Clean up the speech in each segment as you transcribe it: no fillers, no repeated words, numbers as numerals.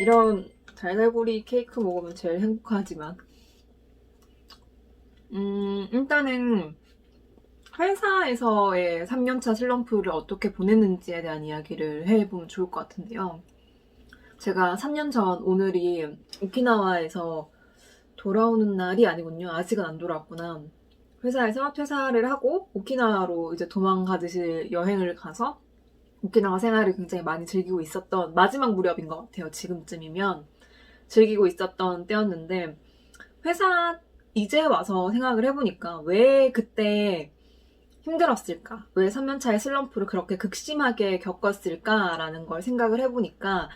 이런 달달구리 케이크 먹으면 제일 행복하지만 일단은 회사에서의 3년차 슬럼프를 어떻게 보냈는지에 대한 이야기를 해보면 좋을 것 같은데요. 제가 3년 전 오늘이 오키나와에서 돌아오는 날이 아니군요. 아직은 안 돌아왔구나. 회사에서 퇴사를 하고 오키나와로 이제 도망가듯이 여행을 가서 오키나와 생활을 굉장히 많이 즐기고 있었던 마지막 무렵인 것 같아요. 지금쯤이면 즐기고 있었던 때였는데 회사 이제 와서 생각을 해보니까 왜 그때 힘들었을까? 왜 3년차의 슬럼프를 그렇게 극심하게 겪었을까라는 걸 생각을 해보니까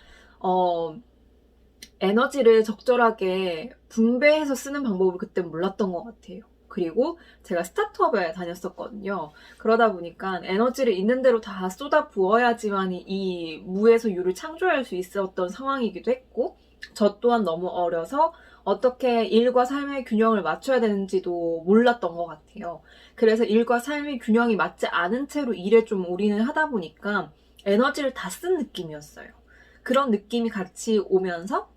에너지를 적절하게 분배해서 쓰는 방법을 그때 몰랐던 것 같아요. 그리고 제가 스타트업에 다녔었거든요. 그러다 보니까 에너지를 있는 대로 다 쏟아 부어야지만 이 무에서 유를 창조할 수 있었던 상황이기도 했고, 저 또한 너무 어려서 어떻게 일과 삶의 균형을 맞춰야 되는지도 몰랐던 것 같아요. 그래서 일과 삶의 균형이 맞지 않은 채로 일에 좀 올인을 하다 보니까 에너지를 다 쓴 느낌이었어요. 그런 느낌이 같이 오면서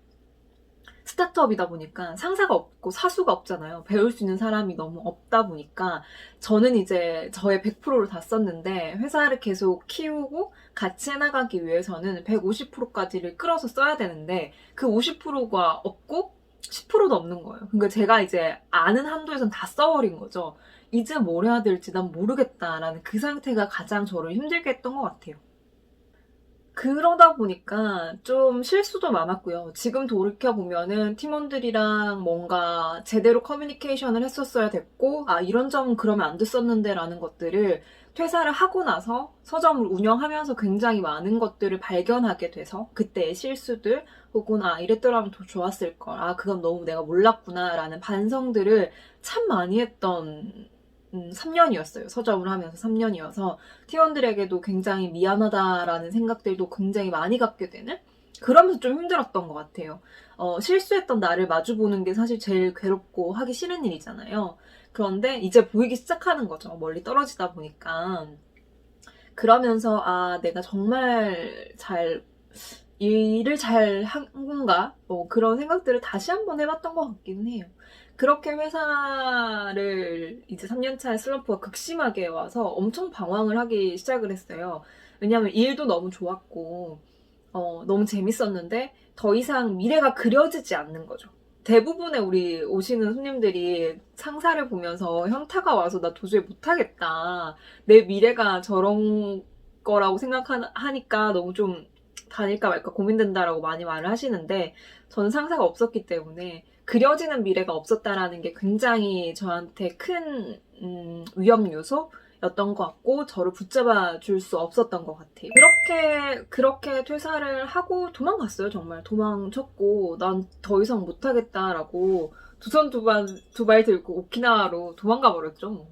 스타트업이다 보니까 상사가 없고 사수가 없잖아요. 배울 수 있는 사람이 너무 없다 보니까 저는 이제 저의 100%를 다 썼는데 회사를 계속 키우고 같이 해나가기 위해서는 150%까지를 끌어서 써야 되는데 그 50%가 없고 10%도 없는 거예요. 그러니까 제가 이제 아는 한도에선 다 써버린 거죠. 이제 뭘 해야 될지 난 모르겠다라는 그 상태가 가장 저를 힘들게 했던 것 같아요. 그러다 보니까 좀 실수도 많았고요. 지금 돌이켜보면은 팀원들이랑 뭔가 제대로 커뮤니케이션을 했었어야 됐고, 아, 이런 점은 그러면 안 됐었는데 라는 것들을 퇴사를 하고 나서 서점을 운영하면서 굉장히 많은 것들을 발견하게 돼서 그때의 실수들 혹은 아, 이랬더라면 더 좋았을걸. 아, 그건 너무 내가 몰랐구나 라는 반성들을 참 많이 했던 3년이었어요. 서점을 하면서 3년이어서 팀원들에게도 굉장히 미안하다라는 생각들도 굉장히 많이 갖게 되는 그러면서 좀 힘들었던 것 같아요. 실수했던 나를 마주보는 게 사실 제일 괴롭고 하기 싫은 일이잖아요. 그런데 이제 보이기 시작하는 거죠. 멀리 떨어지다 보니까. 그러면서 아, 내가 정말 일을 잘 한 건가? 그런 생각들을 다시 한번 해봤던 것 같기는 해요. 그렇게 회사를 이제 3년차의 슬럼프가 극심하게 와서 엄청 방황을 하기 시작을 했어요. 왜냐하면 일도 너무 좋았고, 너무 재밌었는데 더 이상 미래가 그려지지 않는 거죠. 대부분의 우리 오시는 손님들이 상사를 보면서 현타가 와서 나 도저히 못하겠다. 내 미래가 저런 거라고 생각하니까 너무 좀 다닐까 말까 고민된다라고 많이 말을 하시는데 저는 상사가 없었기 때문에 그려지는 미래가 없었다라는 게 굉장히 저한테 큰 위험 요소였던 것 같고 저를 붙잡아 줄 수 없었던 것 같아요. 그렇게 퇴사를 하고 도망갔어요. 정말 도망쳤고 난 더 이상 못하겠다라고 두 손 두 발 들고 오키나와로 도망가 버렸죠.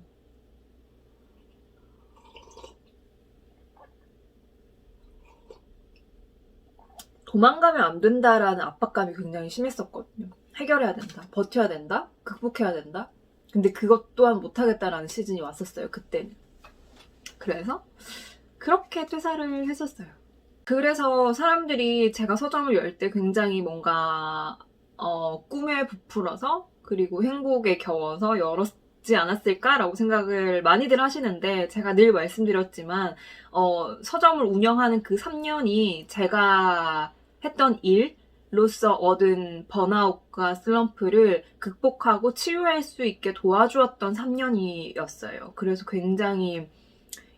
도망가면 안 된다라는 압박감이 굉장히 심했었거든요. 해결해야 된다, 버텨야 된다, 극복해야 된다. 근데 그것 또한 못하겠다라는 시즌이 왔었어요, 그때는. 그래서 그렇게 퇴사를 했었어요. 그래서 사람들이 제가 서점을 열 때 굉장히 뭔가 꿈에 부풀어서 그리고 행복에 겨워서 열었지 않았을까라고 생각을 많이들 하시는데 제가 늘 말씀드렸지만 서점을 운영하는 그 3년이 제가 했던 일로서 얻은 번아웃과 슬럼프를 극복하고 치유할 수 있게 도와주었던 3년이었어요. 그래서 굉장히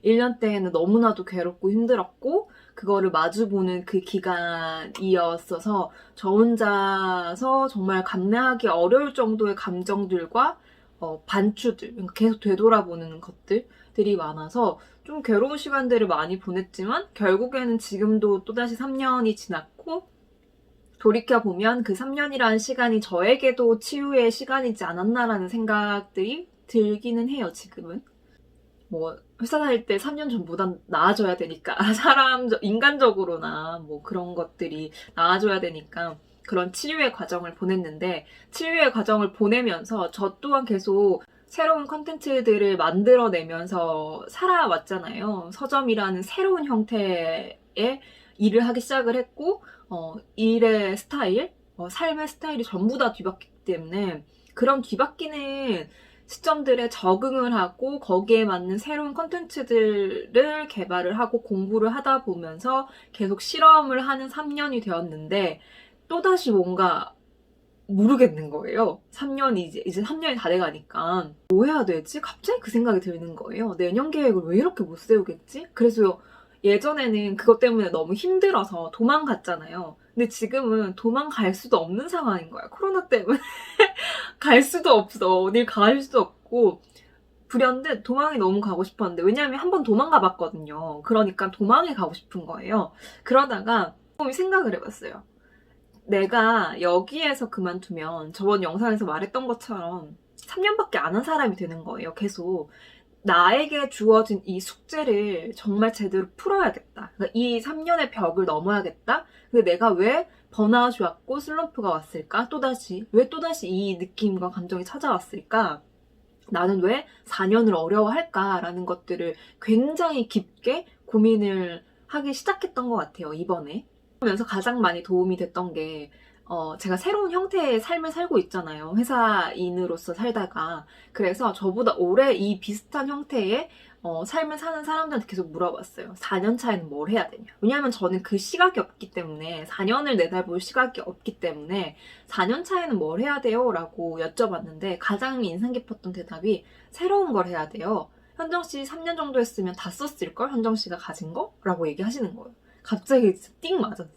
1년 때에는 너무나도 괴롭고 힘들었고 그거를 마주보는 그 기간이었어서 저 혼자서 정말 감내하기 어려울 정도의 감정들과 반추들, 계속 되돌아보는 것들이 많아서 좀 괴로운 시간들을 많이 보냈지만 결국에는 지금도 또다시 3년이 지났고 돌이켜보면 그 3년이라는 시간이 저에게도 치유의 시간이지 않았나라는 생각들이 들기는 해요, 지금은. 뭐 회사 다닐 때 3년 전보단 나아져야 되니까 인간적으로나 뭐 그런 것들이 나아져야 되니까 그런 치유의 과정을 보냈는데, 치유의 과정을 보내면서 저 또한 계속 새로운 컨텐츠들을 만들어내면서 살아왔잖아요. 서점이라는 새로운 형태의 일을 하기 시작을 했고, 일의 스타일, 삶의 스타일이 전부 다 뒤바뀌기 때문에 그런 뒤바뀌는 시점들에 적응을 하고 거기에 맞는 새로운 컨텐츠들을 개발을 하고 공부를 하다 보면서 계속 실험을 하는 3년이 되었는데, 또다시 뭔가 모르겠는 거예요. 3년이 이제 3년이 다 돼가니까 뭐 해야 되지? 갑자기 그 생각이 드는 거예요. 내년 계획을 왜 이렇게 못 세우겠지? 그래서 예전에는 그것 때문에 너무 힘들어서 도망갔잖아요. 근데 지금은 도망갈 수도 없는 상황인 거야. 코로나 때문에. 갈 수도 없어. 어딜 갈 수도 없고. 불현듯 도망이 너무 가고 싶었는데, 왜냐면 한번 도망가 봤거든요. 그러니까 도망이 가고 싶은 거예요. 그러다가 생각을 해봤어요. 내가 여기에서 그만두면 저번 영상에서 말했던 것처럼 3년밖에 안 한 사람이 되는 거예요. 계속 나에게 주어진 이 숙제를 정말 제대로 풀어야겠다. 그러니까 이 3년의 벽을 넘어야겠다. 근데 내가 왜 번아웃이 왔고 슬럼프가 왔을까? 왜 또다시 이 느낌과 감정이 찾아왔을까? 나는 왜 4년을 어려워할까라는 것들을 굉장히 깊게 고민을 하기 시작했던 것 같아요, 이번에. 그러면서 가장 많이 도움이 됐던 게, 제가 새로운 형태의 삶을 살고 있잖아요. 회사인으로서 살다가. 그래서 저보다 오래 이 비슷한 형태의 삶을 사는 사람들한테 계속 물어봤어요. 4년 차에는 뭘 해야 되냐. 왜냐하면 저는 그 시각이 없기 때문에, 4년을 내다볼 시각이 없기 때문에 4년 차에는 뭘 해야 돼요? 라고 여쭤봤는데, 가장 인상 깊었던 대답이 새로운 걸 해야 돼요. 현정 씨 3년 정도 했으면 다 썼을걸? 현정 씨가 가진 거? 라고 얘기하시는 거예요. 갑자기 띵 맞았어.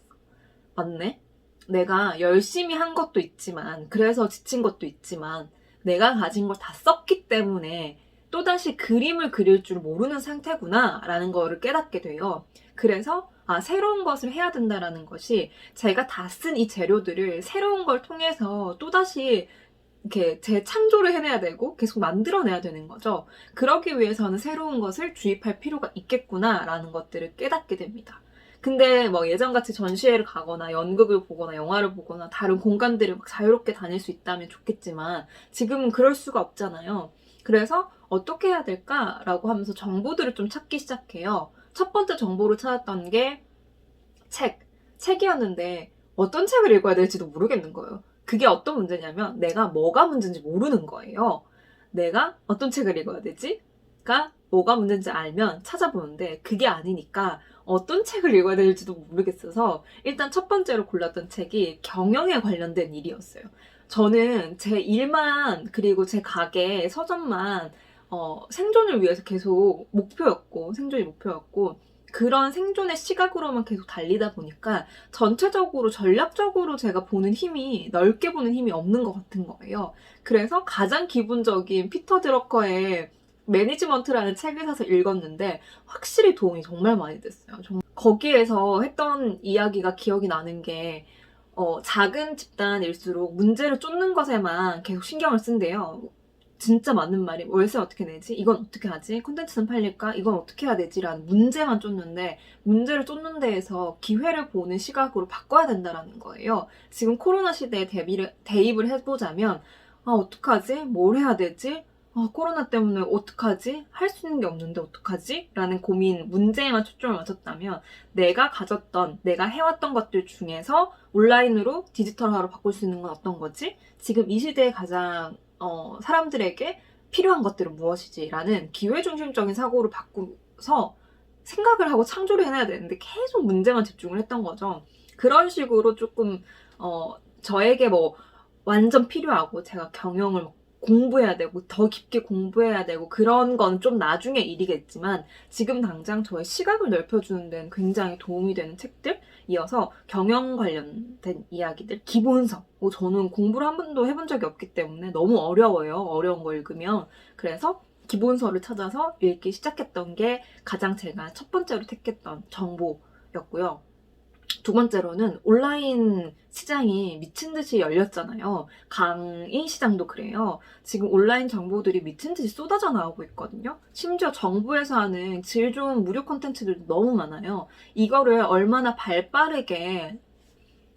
맞네? 내가 열심히 한 것도 있지만, 그래서 지친 것도 있지만, 내가 가진 걸 다 썼기 때문에 또다시 그림을 그릴 줄 모르는 상태구나 라는 거를 깨닫게 돼요. 그래서 새로운 것을 해야 된다라는 것이, 제가 다 쓴 이 재료들을 새로운 걸 통해서 또다시 이렇게 재창조를 해내야 되고 계속 만들어내야 되는 거죠. 그러기 위해서는 새로운 것을 주입할 필요가 있겠구나라는 것들을 깨닫게 됩니다. 근데 뭐 예전같이 전시회를 가거나 연극을 보거나 영화를 보거나 다른 공간들을 막 자유롭게 다닐 수 있다면 좋겠지만, 지금은 그럴 수가 없잖아요. 그래서 어떻게 해야 될까라고 하면서 정보들을 좀 찾기 시작해요. 첫 번째 정보를 찾았던 게 책이었는데 어떤 책을 읽어야 될지도 모르겠는 거예요. 그게 어떤 문제냐면, 내가 뭐가 문제인지 모르는 거예요. 내가 어떤 책을 읽어야 되지? 가 뭐가 문제인지 알면 찾아보는데, 그게 아니니까 어떤 책을 읽어야 될지도 모르겠어서 일단 첫 번째로 골랐던 책이 경영에 관련된 일이었어요. 저는 제 일만, 그리고 제 가게 서점만 생존을 위해서 계속 생존이 목표였고, 그런 생존의 시각으로만 계속 달리다 보니까 전체적으로 전략적으로 제가 보는 힘이, 넓게 보는 힘이 없는 것 같은 거예요. 그래서 가장 기본적인 피터 드러커의 매니지먼트라는 책을 사서 읽었는데 확실히 도움이 정말 많이 됐어요. 거기에서 했던 이야기가 기억이 나는 게, 작은 집단일수록 문제를 쫓는 것에만 계속 신경을 쓴대요. 진짜 맞는 말이, 월세 어떻게 내지? 이건 어떻게 하지? 콘텐츠는 팔릴까? 이건 어떻게 해야 되지? 라는 문제만 쫓는데, 문제를 쫓는 데에서 기회를 보는 시각으로 바꿔야 된다는 거예요. 지금 코로나 시대에 대입을 해보자면, 어떡하지? 뭘 해야 되지? 코로나 때문에 어떡하지? 할 수 있는 게 없는데 어떡하지? 라는 고민, 문제에만 초점을 맞췄다면, 내가 해왔던 것들 중에서 온라인으로 디지털화로 바꿀 수 있는 건 어떤 거지? 지금 이 시대에 가장 사람들에게 필요한 것들은 무엇이지? 라는 기회중심적인 사고를 바꾸서 생각을 하고 창조를 해내야 되는데 계속 문제만 집중을 했던 거죠. 그런 식으로 조금 저에게 뭐 완전 필요하고, 제가 경영을 공부해야 되고 더 깊게 공부해야 되고 그런 건 좀 나중의 일이겠지만, 지금 당장 저의 시각을 넓혀주는 데는 굉장히 도움이 되는 책들이어서, 경영 관련된 이야기들, 기본서, 저는 공부를 한 번도 해본 적이 없기 때문에 너무 어려워요. 어려운 거 읽으면. 그래서 기본서를 찾아서 읽기 시작했던 게 가장 제가 첫 번째로 택했던 정보였고요. 두 번째로는 온라인 시장이 미친 듯이 열렸잖아요. 강의 시장도 그래요. 지금 온라인 정보들이 미친 듯이 쏟아져 나오고 있거든요. 심지어 정부에서 하는 질 좋은 무료 콘텐츠들도 너무 많아요. 이거를 얼마나 발빠르게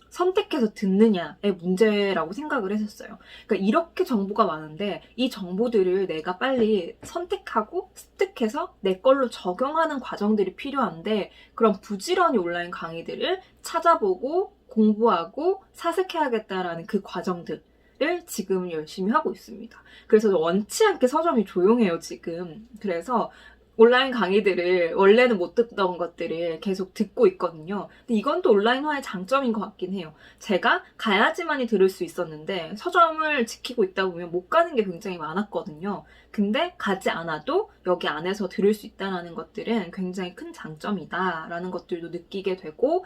선택해서 듣느냐의 문제라고 생각을 했었어요. 그러니까 이렇게 정보가 많은데 이 정보들을 내가 빨리 선택하고 습득해서 내 걸로 적용하는 과정들이 필요한데 그런 부지런히 온라인 강의들을 찾아보고 공부하고 사색해야겠다라는 그 과정들 을 지금 열심히 하고 있습니다. 그래서 원치 않게 서점이 조용해요, 지금. 그래서 온라인 강의들을 원래는 못 듣던 것들을 계속 듣고 있거든요. 근데 이건 또 온라인화의 장점인 것 같긴 해요. 제가 가야지만이 들을 수 있었는데 서점을 지키고 있다 보면 못 가는 게 굉장히 많았거든요. 근데 가지 않아도 여기 안에서 들을 수 있다는 것들은 굉장히 큰 장점이다라는 것들도 느끼게 되고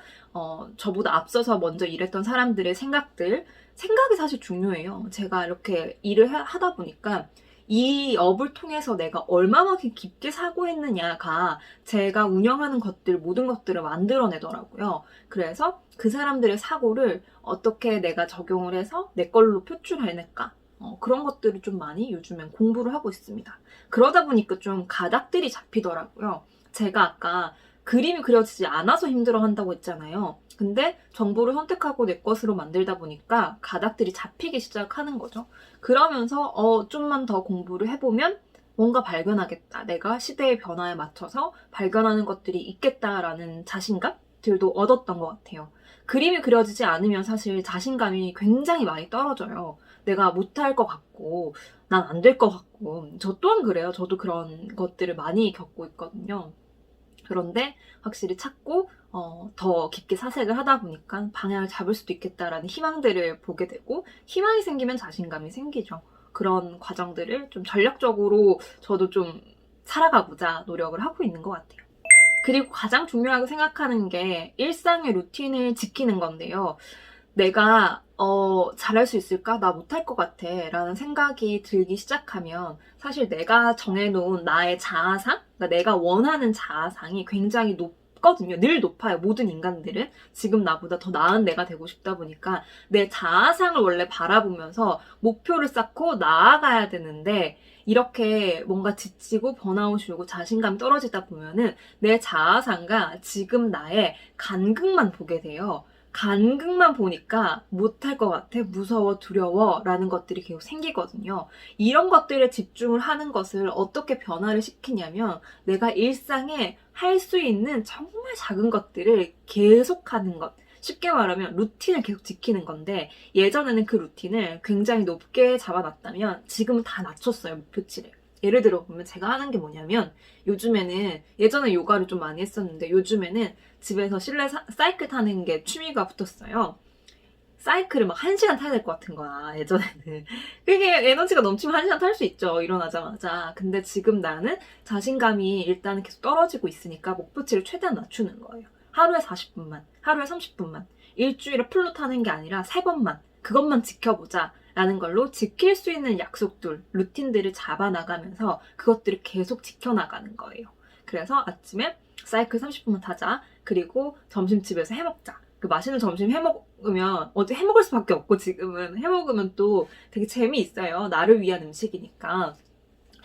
저보다 앞서서 먼저 일했던 사람들의 생각이 사실 중요해요. 제가 이렇게 일을 하다 보니까 이 업을 통해서 내가 얼마만큼 깊게 사고했느냐가 제가 운영하는 것들, 모든 것들을 만들어내더라고요. 그래서 그 사람들의 사고를 어떻게 내가 적용을 해서 내 걸로 표출해낼까? 그런 것들을 좀 많이 요즘엔 공부를 하고 있습니다. 그러다 보니까 좀 가닥들이 잡히더라고요. 제가 아까 그림이 그려지지 않아서 힘들어 한다고 했잖아요. 근데 정보를 선택하고 내 것으로 만들다 보니까 가닥들이 잡히기 시작하는 거죠. 그러면서 좀만 더 공부를 해보면 뭔가 발견하겠다. 내가 시대의 변화에 맞춰서 발견하는 것들이 있겠다라는 자신감들도 얻었던 것 같아요. 그림이 그려지지 않으면 사실 자신감이 굉장히 많이 떨어져요. 내가 못할 것 같고 난 안 될 것 같고 저 또한 그래요. 저도 그런 것들을 많이 겪고 있거든요. 그런데 확실히 찾고 더 깊게 사색을 하다 보니까 방향을 잡을 수도 있겠다라는 희망들을 보게 되고 희망이 생기면 자신감이 생기죠. 그런 과정들을 좀 전략적으로 저도 좀 살아가고자 노력을 하고 있는 것 같아요. 그리고 가장 중요하게 생각하는 게 일상의 루틴을 지키는 건데요. 내가 잘할 수 있을까? 나 못할 것 같아 라는 생각이 들기 시작하면 사실 내가 정해놓은 나의 자아상, 그러니까 내가 원하는 자아상이 굉장히 높거든요. 늘 높아요. 모든 인간들은. 지금 나보다 더 나은 내가 되고 싶다 보니까 내 자아상을 원래 바라보면서 목표를 쌓고 나아가야 되는데 이렇게 뭔가 지치고 번아웃이 오고 자신감이 떨어지다 보면은 내 자아상과 지금 나의 간극만 보게 돼요. 간극만 보니까 못할 것 같아, 무서워, 두려워 라는 것들이 계속 생기거든요. 이런 것들에 집중을 하는 것을 어떻게 변화를 시키냐면 내가 일상에 할 수 있는 정말 작은 것들을 계속하는 것. 쉽게 말하면 루틴을 계속 지키는 건데 예전에는 그 루틴을 굉장히 높게 잡아놨다면 지금은 다 낮췄어요, 목표치를. 예를 들어 보면 제가 하는 게 뭐냐면 요즘에는 예전에 요가를 좀 많이 했었는데 요즘에는 집에서 실내 사이클 타는 게 취미가 붙었어요. 사이클을 막 1시간 타야 될 것 같은 거야, 예전에는. 그게 에너지가 넘치면 1시간 탈 수 있죠, 일어나자마자. 근데 지금 나는 자신감이 일단은 계속 떨어지고 있으니까 목표치를 최대한 낮추는 거예요. 하루에 40분만, 하루에 30분만. 일주일에 풀로 타는 게 아니라 3번만. 그것만 지켜보자. 라는 걸로 지킬 수 있는 약속들, 루틴들을 잡아나가면서 그것들을 계속 지켜나가는 거예요. 그래서 아침에 사이클 30분만 타자. 그리고 점심 집에서 해먹자. 그 맛있는 점심 해먹으면 어제 해먹을 수밖에 없고 지금은 해먹으면 또 되게 재미있어요. 나를 위한 음식이니까.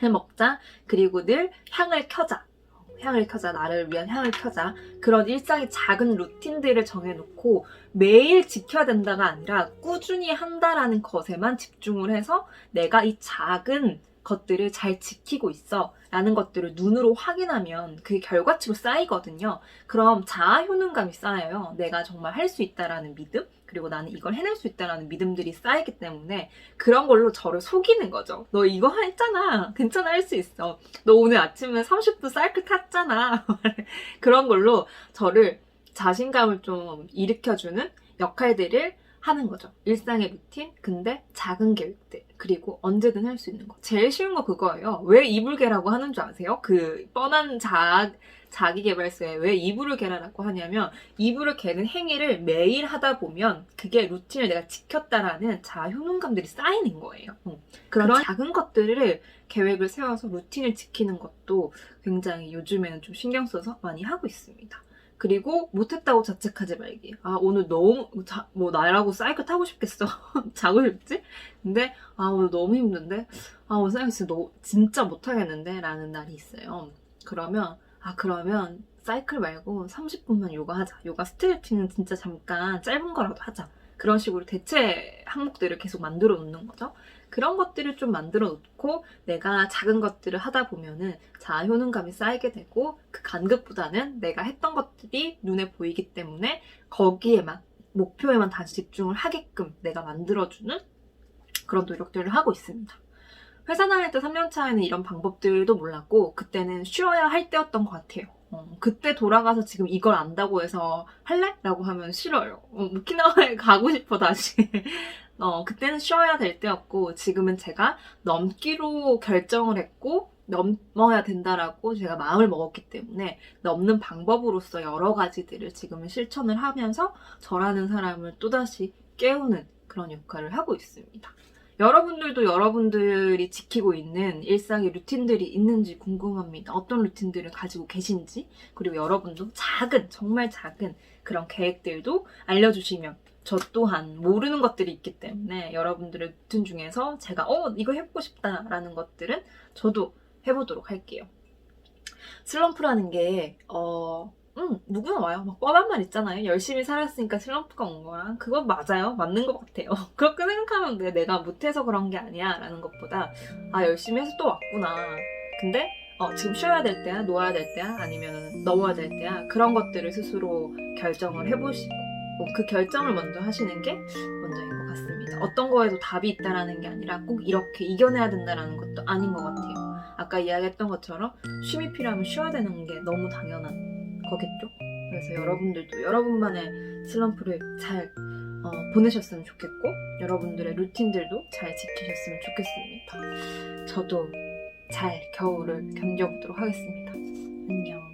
해먹자. 그리고 늘 향을 켜자. 향을 켜자. 나를 위한 향을 켜자. 그런 일상의 작은 루틴들을 정해놓고 매일 지켜야 된다가 아니라 꾸준히 한다라는 것에만 집중을 해서 내가 이 작은 것들을 잘 지키고 있어 라는 것들을 눈으로 확인하면 그게 결과치로 쌓이거든요. 그럼 자아 효능감이 쌓여요. 내가 정말 할 수 있다라는 믿음, 그리고 나는 이걸 해낼 수 있다라는 믿음들이 쌓이기 때문에 그런 걸로 저를 속이는 거죠. 너 이거 했잖아. 괜찮아, 할 수 있어. 너 오늘 아침에 30분 사이클 탔잖아. 그런 걸로 저를 자신감을 좀 일으켜주는 역할들을 하는 거죠. 일상의 루틴, 근데 작은 계획들, 그리고 언제든 할 수 있는 거. 제일 쉬운 거 그거예요. 왜 이불개라고 하는 줄 아세요? 그 뻔한 자기계발서에 왜 이불을 개라고 하냐면 이불을 개는 행위를 매일 하다 보면 그게 루틴을 내가 지켰다라는 자효능감들이 쌓이는 거예요. 그런 작은 것들을 계획을 세워서 루틴을 지키는 것도 굉장히 요즘에는 좀 신경 써서 많이 하고 있습니다. 그리고 못했다고 자책하지 말기. 아, 오늘 너무, 뭐, 나라고 사이클 타고 싶겠어. 자고 싶지? 근데, 아, 오늘 너무 힘든데? 아, 오늘 사이클 진짜 못하겠는데? 라는 날이 있어요. 그러면 사이클 말고 30분만 요가 하자. 요가 스트레칭은 진짜 잠깐 짧은 거라도 하자. 그런 식으로 대체 항목들을 계속 만들어 놓는 거죠. 그런 것들을 좀 만들어 놓고 내가 작은 것들을 하다 보면은 자아 효능감이 쌓이게 되고 그 간극보다는 내가 했던 것들이 눈에 보이기 때문에 거기에만 목표에만 다시 집중을 하게끔 내가 만들어주는 그런 노력들을 하고 있습니다. 회사 다닐 때 3년 차에는 이런 방법들도 몰랐고 그때는 쉬어야 할 때였던 것 같아요. 그때 돌아가서 지금 이걸 안다고 해서 할래? 라고 하면 싫어요. 오키나와에 가고 싶어 다시. 그때는 쉬어야 될 때였고 지금은 제가 넘기로 결정을 했고 넘어야 된다라고 제가 마음을 먹었기 때문에 넘는 방법으로서 여러 가지들을 지금은 실천을 하면서 저라는 사람을 또다시 깨우는 그런 역할을 하고 있습니다. 여러분들도 여러분들이 지키고 있는 일상의 루틴들이 있는지 궁금합니다. 어떤 루틴들을 가지고 계신지, 그리고 여러분도 정말 작은 그런 계획들도 알려주시면 저 또한 모르는 것들이 있기 때문에 여러분들의 루틴 중에서 제가 이거 해보고 싶다라는 것들은 저도 해보도록 할게요. 슬럼프라는 게 누구나 와요. 막 뻔한 말 있잖아요. 열심히 살았으니까 슬럼프가 온 거야. 그건 맞아요. 맞는 것 같아요. 그렇게 생각하면 돼. 내가 못해서 그런 게 아니야 라는 것보다 열심히 해서 또 왔구나. 근데 지금 쉬어야 될 때야, 놓아야 될 때야, 아니면 넘어야 될 때야, 그런 것들을 스스로 결정을 해보시고 그 결정을 먼저 하시는 게 먼저인 것 같습니다. 어떤 거에도 답이 있다라는 게 아니라 꼭 이렇게 이겨내야 된다라는 것도 아닌 것 같아요. 아까 이야기했던 것처럼 쉼이 필요하면 쉬어야 되는 게 너무 당연한 거겠죠? 그래서 여러분들도 여러분만의 슬럼프를 잘 보내셨으면 좋겠고 여러분들의 루틴들도 잘 지키셨으면 좋겠습니다. 저도 잘 겨울을 견뎌보도록 하겠습니다. 안녕.